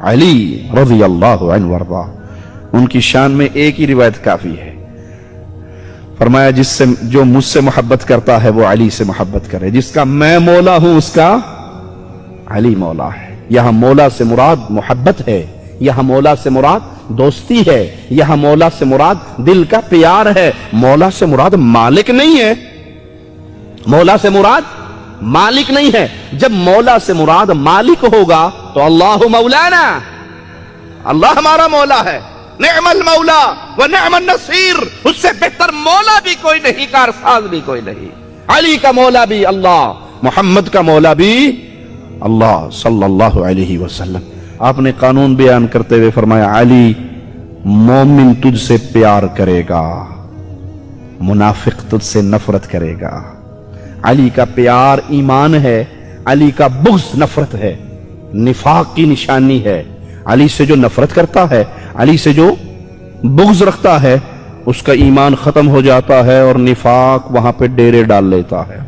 علی رضی اللہ عنہ وارضا، ان کی شان میں ایک ہی روایت کافی ہے، فرمایا جو مجھ سے محبت کرتا ہے وہ علی سے محبت کرے، جس کا میں مولا ہوں اس کا علی مولا ہے۔ یہاں مولا سے مراد محبت ہے، یہاں مولا سے مراد دوستی ہے، یہاں مولا سے مراد دل کا پیار ہے، مولا سے مراد مالک نہیں ہے، مولا سے مراد مالک نہیں ہے۔ جب مولا سے مراد مالک ہوگا تو اللہ مولانا، اللہ ہمارا مولا ہے، نعم المولا و نعم النصیر، اس سے بہتر مولا بھی کوئی نہیں، کارساز بھی کوئی نہیں۔ علی کا مولا بھی اللہ، محمد کا مولا بھی اللہ صلی اللہ علیہ وسلم۔ آپ نے قانون بیان کرتے ہوئے فرمایا علی مومن تجھ سے پیار کرے گا، منافق تجھ سے نفرت کرے گا۔ علی کا پیار ایمان ہے، علی کا بغض نفرت ہے، نفاق کی نشانی ہے۔ علی سے جو نفرت کرتا ہے، علی سے جو بغض رکھتا ہے، اس کا ایمان ختم ہو جاتا ہے اور نفاق وہاں پہ ڈیرے ڈال لیتا ہے۔